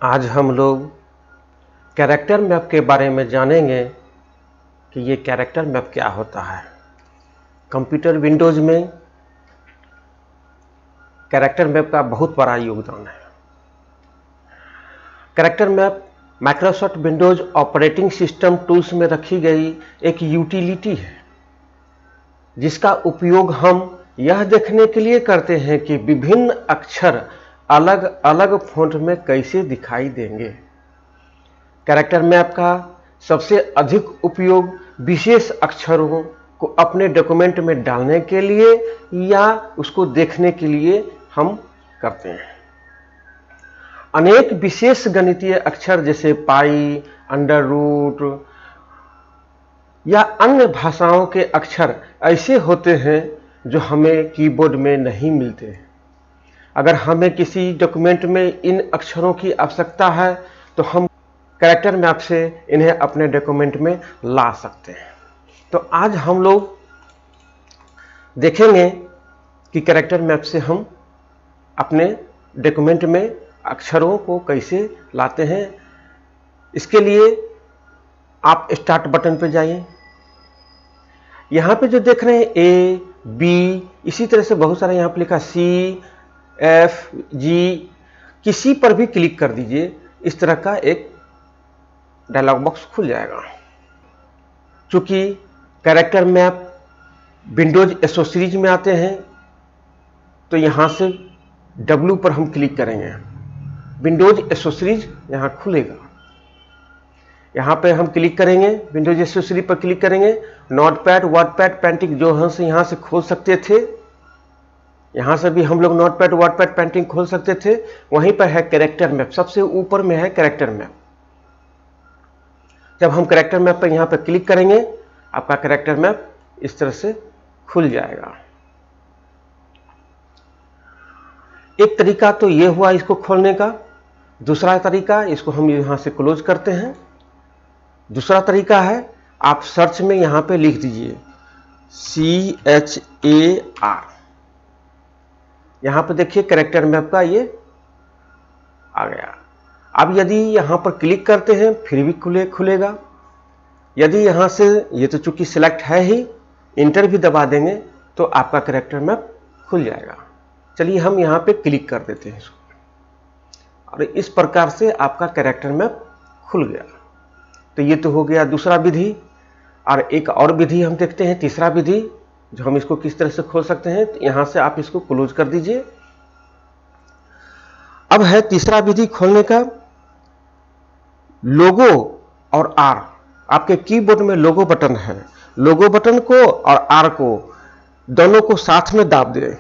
आज हम लोग कैरेक्टर मैप के बारे में जानेंगे कि ये कैरेक्टर मैप क्या होता है। कंप्यूटर विंडोज़ में कैरेक्टर मैप का बहुत बड़ा योगदान है। Character map Microsoft Windows operating system tools में रखी गई एक यूटिलिटी है, जिसका उपयोग हम यह देखने के लिए करते हैं कि विभिन्न अक्षर अलग अलग फ़ॉन्ट में कैसे दिखाई देंगे। कैरेक्टर मैप का सबसे अधिक उपयोग विशेष अक्षरों को अपने डॉक्यूमेंट में डालने के लिए या उसको देखने के लिए हम करते हैं। अनेक विशेष गणितीय अक्षर जैसे पाई, अंडर रूट या अन्य भाषाओं के अक्षर ऐसे होते हैं जो हमें कीबोर्ड में नहीं मिलते। अगर हमें किसी डॉक्यूमेंट में इन अक्षरों की आवश्यकता है तो हम कैरेक्टर मैप से इन्हें अपने डॉक्यूमेंट में ला सकते हैं। तो आज हम लोग देखेंगे कि कैरेक्टर मैप से हम अपने डॉक्यूमेंट में अक्षरों को कैसे लाते हैं। इसके लिए आप स्टार्ट बटन पर जाइए। यहाँ पे जो देख रहे हैं ए, बी, इसी तरह से बहुत सारे यहाँ पे लिखा सी, एफ, जी, किसी पर भी क्लिक कर दीजिए। इस तरह का एक डायलॉग बॉक्स खुल जाएगा। चूंकि कैरेक्टर मैप विंडोज एसोसीरीज में आते हैं तो यहाँ से W पर हम क्लिक करेंगे, विंडोज एसोसीरीज यहाँ खुलेगा। यहाँ पे हम क्लिक करेंगे, विंडोज एसोसीरीज पर क्लिक करेंगे। नोटपैड, वर्डपैड, पेंटिंग जो हम से यहाँ से खोल सकते थे, यहाँ से भी हम लोग नोटपैड, वर्डपैड, पेंटिंग खोल सकते थे। वहीं पर है कैरेक्टर मैप, सबसे ऊपर में है कैरेक्टर मैप। जब हम कैरेक्टर मैप पर यहाँ पर क्लिक करेंगे, आपका कैरेक्टर मैप इस तरह से खुल जाएगा। एक तरीका तो ये हुआ इसको खोलने का। दूसरा तरीका, इसको हम यहाँ से क्लोज करते हैं। दूसरा तरीका है, आप सर्च में यहाँ पे लिख दीजिए CHAR। यहाँ पे देखिए कैरेक्टर मैप का ये आ गया। अब यदि यहाँ पर क्लिक करते हैं फिर भी खुलेगा। यदि यहाँ से, ये तो चूंकि सिलेक्ट है ही, इंटर भी दबा देंगे तो आपका कैरेक्टर मैप खुल जाएगा। चलिए हम यहाँ पे क्लिक कर देते हैं इसको, और इस प्रकार से आपका कैरेक्टर मैप खुल गया। तो ये तो हो गया दूसरा विधि। और एक और विधि हम देखते हैं, तीसरा विधि, जो हम इसको किस तरह से खोल सकते हैं। तो यहाँ से आप इसको क्लोज कर दीजिए। अब है तीसरा विधि खोलने का, लोगो और आर। आपके कीबोर्ड में लोगो बटन है, लोगो बटन को और आर को दोनों को साथ में दाब दें।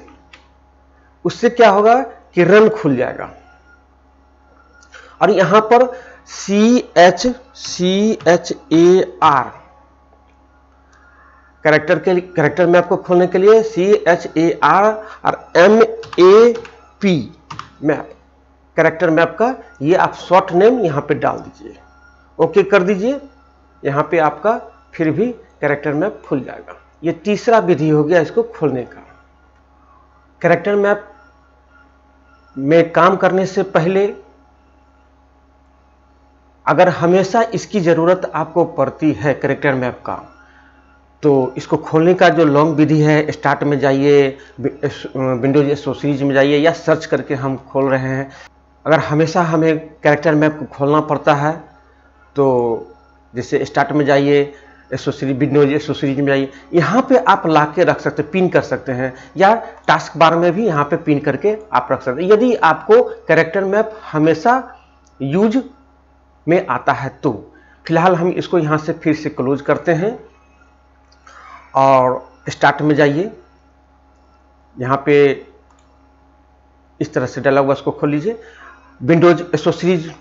उससे क्या होगा कि रन खुल जाएगा। और यहां पर CHAR कैरेक्टर मैप को खोलने के लिए CHAR और MAP मैप, कैरेक्टर मैप का ये आप शॉर्ट नेम यहां पे डाल दीजिए, ओके कर दीजिए। यहां पे आपका फिर भी कैरेक्टर मैप खुल जाएगा। ये तीसरा विधि हो गया इसको खोलने का। कैरेक्टर मैप में काम करने से पहले अगर हमेशा इसकी जरूरत आपको पड़ती है कैरेक्टर मैप का, तो इसको खोलने का जो लॉन्ग विधि है, स्टार्ट में जाइए, विंडोज एसोसीरीज में जाइए, या सर्च करके हम खोल रहे हैं। अगर हमेशा हमें कैरेक्टर मैप को खोलना पड़ता है तो जैसे स्टार्ट में जाइए, विंडोज एसोसीरीज में जाइए, यहाँ पे आप ला के रख सकते हैं, पिन कर सकते हैं, या टास्क बार में भी यहाँ पे पिन करके आप रख सकते हैं। यदि आपको कैरेक्टर मैप हमेशा यूज में आता है तो फिलहाल हम इसको यहाँ से फिर से क्लोज करते हैं और स्टार्ट में जाइए। यहाँ पे इस तरह से डायलॉग बॉक्स को खोल लीजिए, विंडोज एसोसीरीज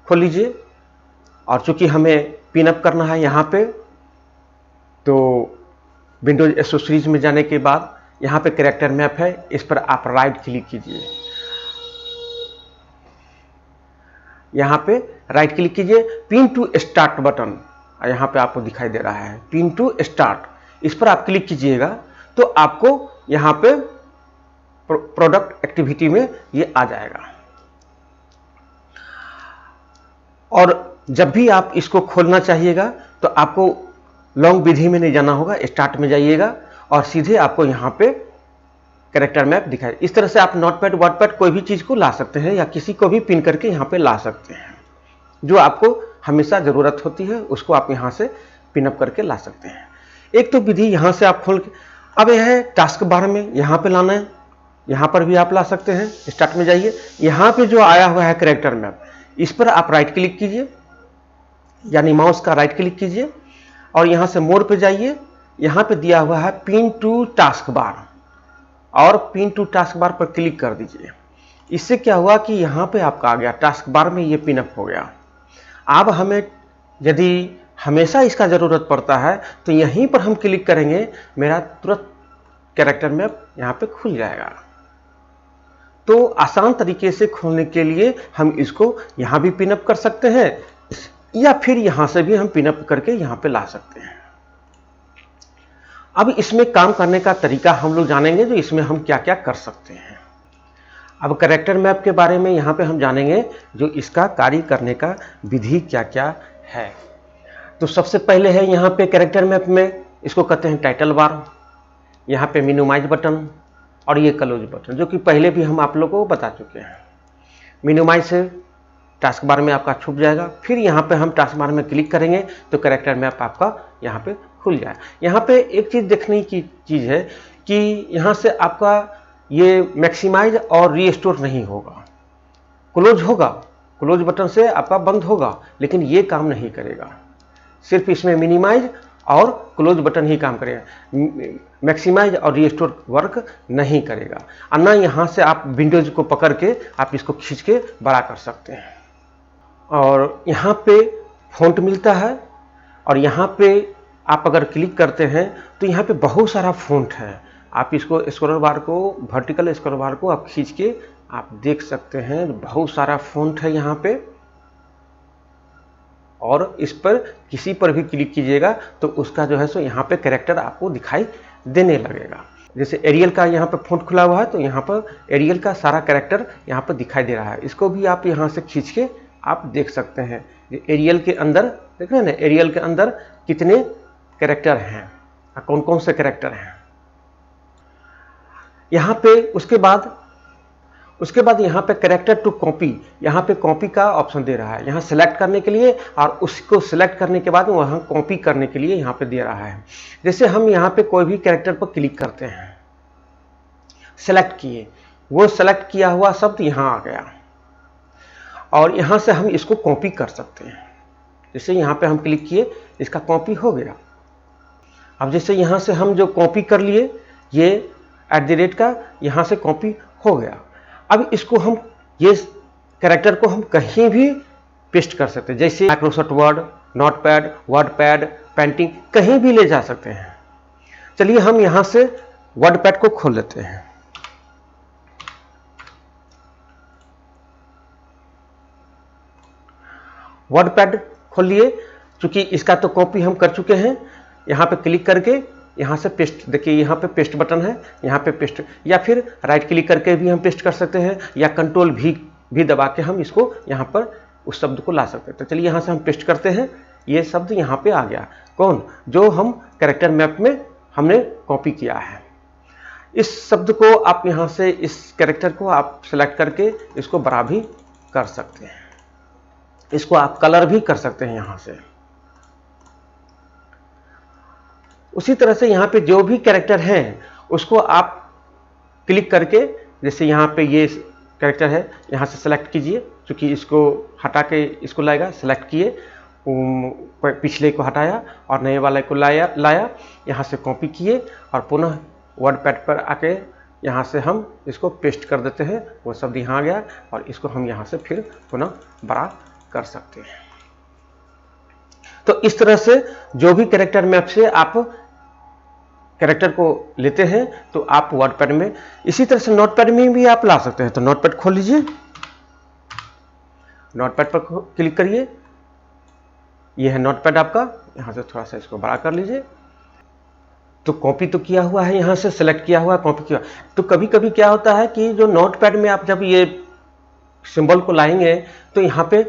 खोल लीजिए। और चूंकि हमें पिन अप करना है यहाँ पे, तो विंडोज एसोसीरीज में जाने के बाद यहाँ पे कैरेक्टर मैप है, इस पर आप राइट क्लिक कीजिए। यहाँ पे राइट क्लिक कीजिए, पिन टू स्टार्ट बटन यहाँ पे आपको दिखाई दे रहा है, पिन टू स्टार्ट, इस पर आप क्लिक कीजिएगा तो आपको यहाँ पे प्रोडक्ट एक्टिविटी में ये आ जाएगा। और जब भी आप इसको खोलना चाहिएगा तो आपको लॉन्ग विधि में नहीं जाना होगा, स्टार्ट में जाइएगा और सीधे आपको यहाँ पे कैरेक्टर मैप दिखाई। इस तरह से आप नोटपैड वर्डपैड कोई भी चीज़ को ला सकते हैं या किसी को भी पिन करके यहाँ पे ला सकते हैं। जो आपको हमेशा ज़रूरत होती है उसको आप यहाँ से पिनअप करके ला सकते हैं। एक तो विधि यहाँ से आप खोल के, अब यह है टास्क बार में यहाँ पे लाना है, यहाँ पर भी आप ला सकते हैं। स्टार्ट में जाइए, यहाँ पे जो आया हुआ है कैरेक्टर मैप, इस पर आप राइट क्लिक कीजिए, यानी माउस का राइट क्लिक कीजिए और यहाँ से मोर पे जाइए। यहाँ पे दिया हुआ है पिन टू टास्क बार और पिन टू टास्क बार पर क्लिक कर दीजिए। इससे क्या हुआ कि यहाँ पे आपका आ गया टास्क बार में, ये पिनअप हो गया। अब हमें यदि हमेशा इसका ज़रूरत पड़ता है तो यहीं पर हम क्लिक करेंगे, मेरा तुरंत कैरेक्टर मैप यहाँ पे खुल जाएगा। तो आसान तरीके से खोलने के लिए हम इसको यहाँ भी पिनअप कर सकते हैं या फिर यहाँ से भी हम पिनअप करके यहाँ पे ला सकते हैं। अब इसमें काम करने का तरीका हम लोग जानेंगे, जो इसमें हम क्या क्या कर सकते हैं। अब कैरेक्टर मैप के बारे में यहाँ पे हम जानेंगे जो इसका कार्य करने का विधि क्या क्या है। तो सबसे पहले है यहाँ पे कैरेक्टर मैप में, इसको कहते हैं टाइटल बार, यहाँ पे मिनिमाइज बटन और ये क्लोज बटन, जो कि पहले भी हम आप लोगों को बता चुके हैं। मिनिमाइज से टास्क बार में आपका छुप जाएगा, फिर यहाँ पे हम टास्क बार में क्लिक करेंगे तो कैरेक्टर मैप आपका यहाँ पे खुल जाए। यहाँ पे एक चीज़ देखने की चीज़ है कि यहाँ से आपका ये मैक्सिमाइज और रीस्टोर नहीं होगा, क्लोज होगा, क्लोज बटन से आपका बंद होगा, लेकिन ये काम नहीं करेगा। सिर्फ इसमें मिनिमाइज और क्लोज बटन ही काम करेगा, मैक्सिमाइज और रीस्टोर वर्क नहीं करेगा। और ना यहाँ से आप विंडोज को पकड़ के आप इसको खींच के बड़ा कर सकते हैं। और यहाँ पे फ़ॉन्ट मिलता है और यहाँ पे आप अगर क्लिक करते हैं तो यहाँ पे बहुत सारा फ़ॉन्ट है। आप इसको स्क्रॉल बार को, वर्टिकल स्क्रॉल बार को आप खींच के आप देख सकते हैं, बहुत सारा फ़ॉन्ट है यहाँ पे। और इस पर किसी पर भी क्लिक कीजिएगा तो उसका जो है सो यहाँ पे कैरेक्टर आपको दिखाई देने लगेगा। जैसे एरियल का यहाँ पे फ़ॉन्ट खुला हुआ है तो यहाँ पर एरियल का सारा कैरेक्टर यहाँ पर दिखाई दे रहा है। इसको भी आप यहाँ से खींच के आप देख सकते हैं। एरियल के अंदर देख रहे हैं ना, एरियल के अंदर कितने कैरेक्टर हैं, कौन कौन से कैरेक्टर हैं यहाँ पे। उसके बाद यहाँ पे कैरेक्टर टू कॉपी, यहाँ पे कॉपी का ऑप्शन दे रहा है, यहाँ सेलेक्ट करने के लिए, और उसको सेलेक्ट करने के बाद वहाँ कॉपी करने के लिए यहाँ पे दे रहा है। जैसे हम यहाँ पे कोई भी कैरेक्टर पर क्लिक करते हैं, सेलेक्ट किए, वो सेलेक्ट किया हुआ शब्द यहाँ आ गया और यहाँ से हम इसको कॉपी कर सकते हैं। जैसे यहाँ पे हम क्लिक किए, इसका कॉपी हो गया। अब जैसे यहाँ से हम जो कॉपी कर लिए, ये @ का यहाँ से कॉपी हो गया। अब इसको हम, ये कैरेक्टर को हम कहीं भी पेस्ट कर सकते हैं, जैसे Microsoft word, notepad, WordPad, painting, कहीं भी ले जा सकते हैं। चलिए हम यहाँ से वर्डपैड को खोल लेते हैं। वर्डपैड खोल लिए, चूंकि इसका तो कॉपी हम कर चुके हैं। यहाँ पे क्लिक करके यहाँ से पेस्ट, देखिए यहाँ पे पेस्ट बटन है, यहाँ पे पेस्ट, या फिर राइट क्लिक करके भी हम पेस्ट कर सकते हैं, या कंट्रोल भी दबा के हम इसको यहाँ पर उस शब्द को ला सकते हैं। तो चलिए यहाँ से हम पेस्ट करते हैं, ये शब्द यहाँ पे आ गया। कौन? जो हम कैरेक्टर मैप में हमने कॉपी किया है। इस शब्द को आप यहाँ से, इस कैरेक्टर को आप सेलेक्ट करके इसको बड़ा भी कर सकते हैं, इसको आप कलर भी कर सकते हैं यहाँ से। उसी तरह से यहाँ पे जो भी कैरेक्टर हैं उसको आप क्लिक करके, जैसे यहाँ पे ये कैरेक्टर है, यहाँ से सेलेक्ट कीजिए, क्योंकि इसको हटा के इसको लाएगा, सेलेक्ट किए, पिछले को हटाया और नए वाले को लाया, यहाँ से कॉपी किए और पुनः वर्डपैड पर आके यहाँ से हम इसको पेस्ट कर देते हैं। वो शब्द यहाँ आ गया और इसको हम यहाँ से फिर पुनः बड़ा कर सकते हैं। तो इस तरह से जो भी कैरेक्टर मैप से आप कैरेक्टर को लेते हैं तो आप वर्डपैड में, इसी तरह से नोटपैड में भी आप ला सकते हैं। तो नोटपैड खोल लीजिए, नोटपैड पर क्लिक करिए, ये है नोटपैड आपका। यहाँ से थोड़ा सा इसको बड़ा कर लीजिए। तो कॉपी तो किया हुआ है, यहाँ से सेलेक्ट किया हुआ, कॉपी किया। तो कभी कभी क्या होता है कि जो नोटपैड में आप जब ये सिंबल को लाएंगे तो यहाँ पे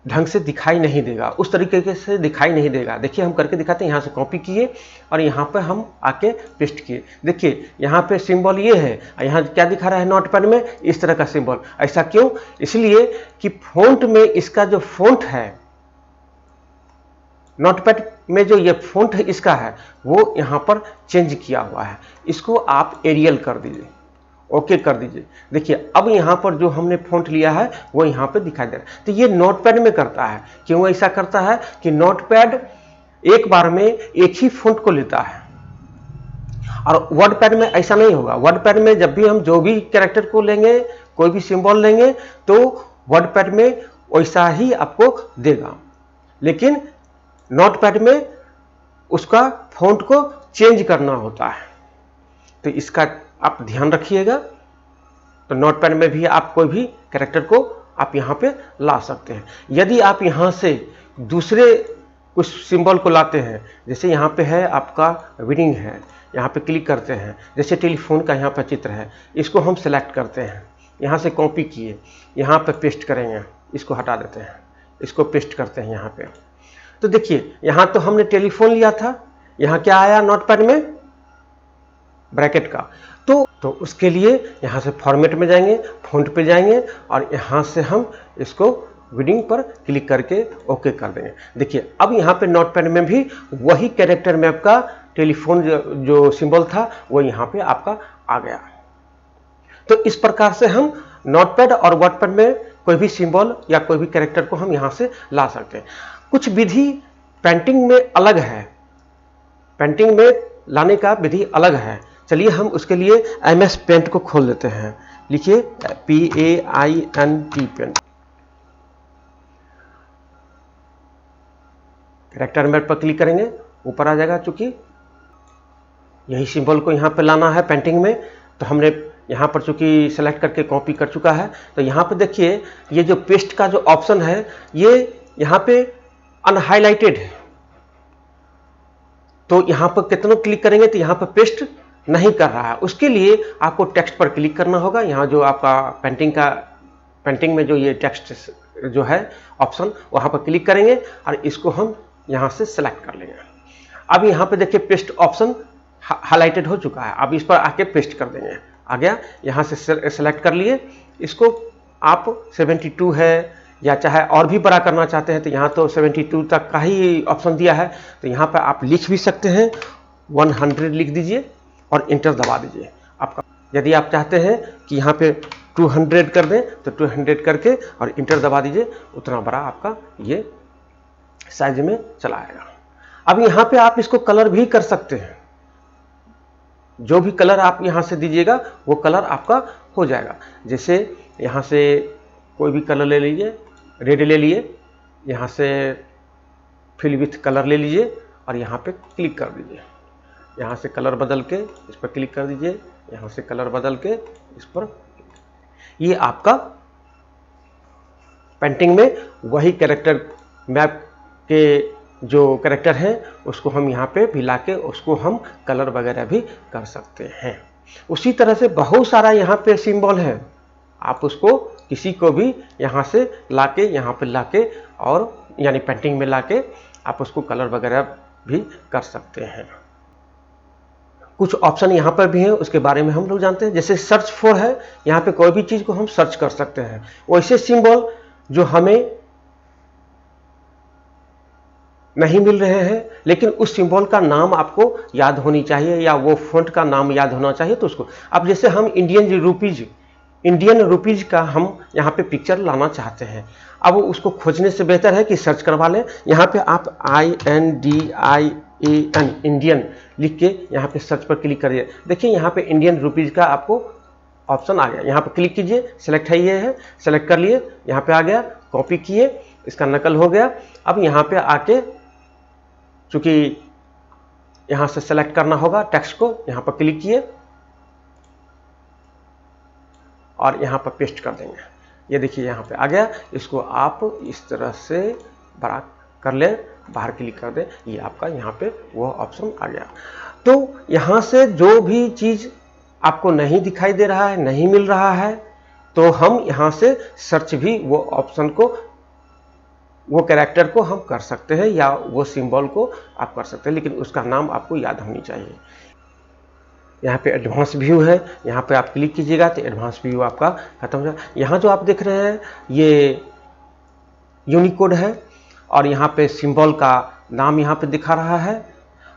ढंग से दिखाई नहीं देगा, उस तरीके से दिखाई नहीं देगा। देखिए हम करके दिखाते हैं। यहाँ से कॉपी किए और यहाँ पर हम आके पेस्ट किए। देखिए यहाँ पे सिंबल ये है, यहाँ क्या दिखा रहा है नोटपैड में, इस तरह का सिंबल। ऐसा क्यों? इसलिए कि फ़ॉन्ट में इसका जो फ़ॉन्ट है, नोटपैड में जो ये फ़ॉन्ट है इसका है, वो यहाँ पर चेंज किया हुआ है। इसको आप एरियल कर दीजिए, ओके कर दीजिए। देखिए अब यहाँ पर जो हमने फ़ॉन्ट लिया है वो यहाँ पे दिखाई दे रहा है। तो ये नोटपैड में करता है। क्यों ऐसा करता है कि नोटपैड एक बार में एक ही फ़ॉन्ट को लेता है, और वर्डपैड में ऐसा नहीं होगा। वर्डपैड में जब भी हम जो भी कैरेक्टर को लेंगे, कोई भी सिंबल लेंगे, तो वर्डपैड में वैसा ही आपको देगा, लेकिन नोटपैड में उसका फ़ॉन्ट को चेंज करना होता है। तो इसका आप ध्यान रखिएगा। तो नोटपैड में भी आप कोई भी कैरेक्टर को आप यहाँ पे ला सकते हैं। यदि आप यहाँ से दूसरे कुछ सिंबल को लाते हैं, जैसे यहाँ पे है आपका विडिंग है, यहाँ पे क्लिक करते हैं, जैसे टेलीफोन का यहाँ पर चित्र है, इसको हम सेलेक्ट करते हैं, यहाँ से कॉपी किए, यहाँ पे पेस्ट करेंगे, इसको हटा देते हैं, इसको पेस्ट करते हैं यहाँ पे। तो देखिए यहाँ तो हमने टेलीफोन लिया था, यहाँ क्या आया नोटपैड में, ब्रैकेट का। तो उसके लिए यहाँ से फॉर्मेट में जाएंगे, फ़ॉन्ट पे जाएंगे, और यहाँ से हम इसको विडिंग पर क्लिक करके ओके कर देंगे। देखिए अब यहाँ पे नोटपैड में भी वही कैरेक्टर मैप का टेलीफोन जो सिंबल था वो यहाँ पे आपका आ गया। तो इस प्रकार से हम नोटपैड और वर्डपैड में कोई भी सिंबल या कोई भी कैरेक्टर को हम यहाँ से ला सकते हैं। कुछ विधि पेंटिंग में अलग है, पेंटिंग में लाने का विधि अलग है। चलिए हम उसके लिए MS पेंट को खोल लेते हैं। लिखिए PAINT पेंट। कैरेक्टर मैप पर क्लिक करेंगे, ऊपर आ जाएगा। चूंकि यही सिंबल को यहाँ पे लाना है पेंटिंग में, तो हमने यहाँ पर चूंकि सेलेक्ट करके कॉपी कर चुका है। तो यहाँ पे देखिए ये जो पेस्ट का जो ऑप्शन है, ये यहाँ पे अनहाइलाइटेड है। तो यहाँ पर कितना क्लिक करेंगे तो यहाँ पर पेस्ट नहीं कर रहा है। उसके लिए आपको टेक्स्ट पर क्लिक करना होगा। यहाँ जो आपका पेंटिंग में जो ये टेक्स्ट जो है ऑप्शन, वहाँ पर क्लिक करेंगे और इसको हम यहाँ से सेलेक्ट कर लेंगे। अब यहाँ पे देखिए पेस्ट ऑप्शन हाईलाइटेड हो चुका है। अब इस पर आके पेस्ट कर देंगे। आ गया, यहाँ से सेलेक्ट कर लिए। इसको आप 72 है या चाहे और भी बड़ा करना चाहते हैं तो यहाँ तो 72 तक का ही ऑप्शन दिया है। तो यहाँ पर आप लिख भी सकते हैं, 100 लिख दीजिए और इंटर दबा दीजिए आपका। यदि आप चाहते हैं कि यहाँ पे 200 कर दें तो 200 करके और इंटर दबा दीजिए, उतना बड़ा आपका ये साइज में चला आएगा। अब यहाँ पे आप इसको कलर भी कर सकते हैं। जो भी कलर आप यहाँ से दीजिएगा वो कलर आपका हो जाएगा। जैसे यहाँ से कोई भी कलर ले लीजिए, रेड ले लिए, यहाँ से फिल विथ कलर ले लीजिए और यहाँ पे क्लिक कर दीजिए। यहाँ से कलर बदल के इस पर क्लिक कर दीजिए, यहाँ से कलर बदल के इस पर। ये आपका पेंटिंग में वही कैरेक्टर मैप के जो कैरेक्टर हैं उसको हम यहाँ पे भी लाके उसको हम कलर वगैरह भी कर सकते हैं। उसी तरह से बहुत सारा यहाँ पे सिंबल है, आप उसको किसी को भी यहाँ से लाके यहाँ पे लाके और यानी पेंटिंग में लाके आप उसको कलर वगैरह भी कर सकते हैं। कुछ ऑप्शन यहाँ पर भी हैं, उसके बारे में हम लोग जानते हैं। जैसे सर्च फॉर है, यहाँ पे कोई भी चीज़ को हम सर्च कर सकते हैं। वैसे सिंबल जो हमें नहीं मिल रहे हैं लेकिन उस सिंबल का नाम आपको याद होनी चाहिए या वो फॉन्ट का नाम याद होना चाहिए, तो उसको अब जैसे हम इंडियन रुपीज का हम यहाँ पे पिक्चर लाना चाहते हैं। अब उसको खोजने से बेहतर है कि सर्च करवा लें। यहाँ पे आप INDIAN इंडियन लिख के यहाँ पे सर्च पर क्लिक करिए। देखिए यहाँ पे इंडियन रुपीज का आपको ऑप्शन आ गया। यहाँ पे क्लिक कीजिए, सेलेक्ट है, ये है, सेलेक्ट कर लिए, यहाँ पे आ गया, कॉपी किए, इसका नकल हो गया। अब यहाँ पे आके चूंकि यहाँ से सेलेक्ट करना होगा टेक्स्ट को, यहाँ पर क्लिक किए और यहाँ पर पेस्ट कर देंगे। ये देखिए यहाँ पे आ गया। इसको आप इस तरह से बड़ा कर लें, बाहर क्लिक कर दें, ये आपका यहाँ पे वो ऑप्शन आ गया। तो यहाँ से जो भी चीज़ आपको नहीं दिखाई दे रहा है, नहीं मिल रहा है, तो हम यहाँ से सर्च भी वो ऑप्शन को वो कैरेक्टर को हम कर सकते हैं या वो सिंबल को आप कर सकते हैं, लेकिन उसका नाम आपको याद होनी चाहिए। यहाँ पे एडवांस व्यू है, यहाँ पे आप क्लिक कीजिएगा तो एडवांस व्यू आपका खत्म हो जाएगा। यहाँ जो आप देख रहे हैं ये यूनिकोड है और यहाँ पे सिंबल का नाम यहाँ पे दिखा रहा है।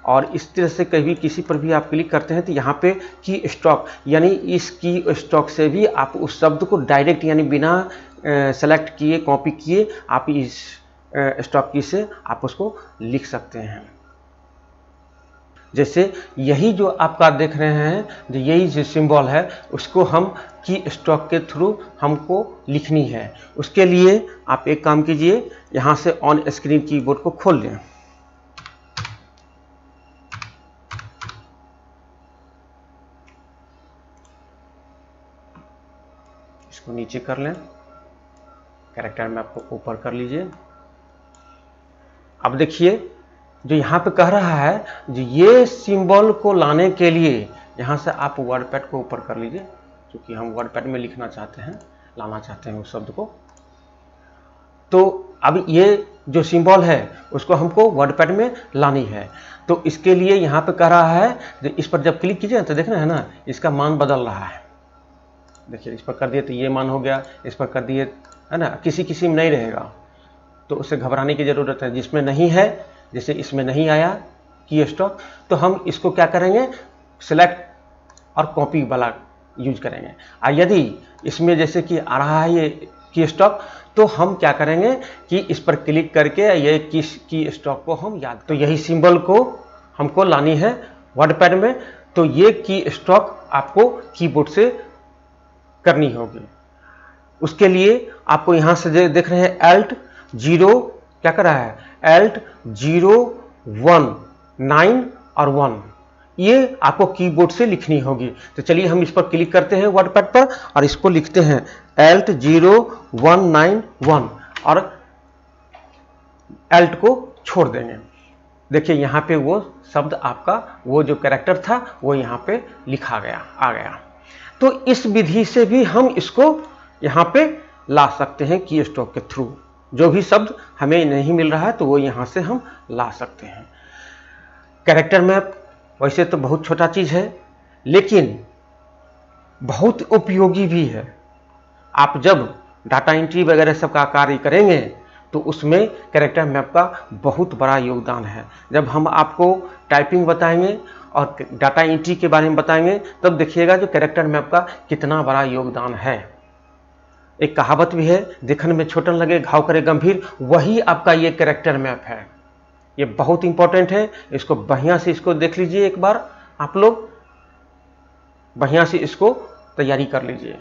और इस तरह से कभी किसी पर भी आप क्लिक करते हैं तो यहाँ पे की स्टॉक, यानी इस की स्टॉक से भी आप उस शब्द को डायरेक्ट यानी बिना सेलेक्ट किए कॉपी किए आप इस स्टॉक की से आप उसको लिख सकते हैं। जैसे यही जो आपका देख रहे हैं, जो यही जो सिंबल है उसको हम की स्ट्रोक के थ्रू हमको लिखनी है। उसके लिए आप एक काम कीजिए, यहाँ से ऑन स्क्रीन कीबोर्ड को खोल लें। इसको नीचे कर लें, कैरेक्टर में आपको ऊपर कर लीजिए। अब देखिए जो यहाँ पे कह रहा है, जो ये सिंबल को लाने के लिए यहाँ से आप वर्डपैड को ऊपर कर लीजिए, क्योंकि हम वर्डपैड में लिखना चाहते हैं, लाना चाहते हैं उस शब्द को। तो अब ये जो सिंबल है उसको हमको वर्डपैड में लानी है। तो इसके लिए यहाँ पे कह रहा है, इस पर जब क्लिक कीजिए तो देखना है ना, इसका मान बदल रहा है। देखिए इस पर कर दिए तो ये मान हो गया, इस पर कर दिए है ना, किसी किसी में नहीं रहेगा तो उससे घबराने की ज़रूरत है। जिसमें नहीं है, जैसे इसमें नहीं आया की स्टॉक, तो हम इसको क्या करेंगे, सिलेक्ट और कॉपी वाला यूज करेंगे। और यदि इसमें जैसे कि आ रहा है ये की स्टॉक, तो हम क्या करेंगे कि इस पर क्लिक करके ये की स्टॉक को हम याद, तो यही सिंबल को हमको लानी है वर्डपैड में। तो ये की स्टॉक आपको कीबोर्ड से करनी होगी। उसके लिए आपको यहाँ से देख रहे हैं Alt 0 क्या कर रहा है, Alt 0 1 9 और 1, ये आपको कीबोर्ड से लिखनी होगी। तो चलिए हम इस पर क्लिक करते हैं वर्डपैड पर और इसको लिखते हैं Alt 0 1 9 1 और Alt को छोड़ देंगे। देखिए यहाँ पे वो शब्द आपका, वो जो कैरेक्टर था वो यहाँ पे लिखा गया, आ गया। तो इस विधि से भी हम इसको यहाँ पे ला सकते हैं की स्ट्रोक के थ्रू। जो भी शब्द हमें नहीं मिल रहा है तो वो यहाँ से हम ला सकते हैं। कैरेक्टर मैप वैसे तो बहुत छोटा चीज़ है, लेकिन बहुत उपयोगी भी है। आप जब डाटा एंट्री वगैरह सब का कार्य करेंगे तो उसमें कैरेक्टर मैप का बहुत बड़ा योगदान है। जब हम आपको टाइपिंग बताएंगे और डाटा एंट्री के बारे में बताएंगे, तब देखिएगा जो कैरेक्टर मैप का कितना बड़ा योगदान है। एक कहावत भी है, देखने में छोटा लगे घाव करे गंभीर, वही आपका ये कैरेक्टर मैप है। ये बहुत इंपॉर्टेंट है, इसको बढ़िया से इसको देख लीजिए, एक बार आप लोग बढ़िया से इसको तैयारी कर लीजिए।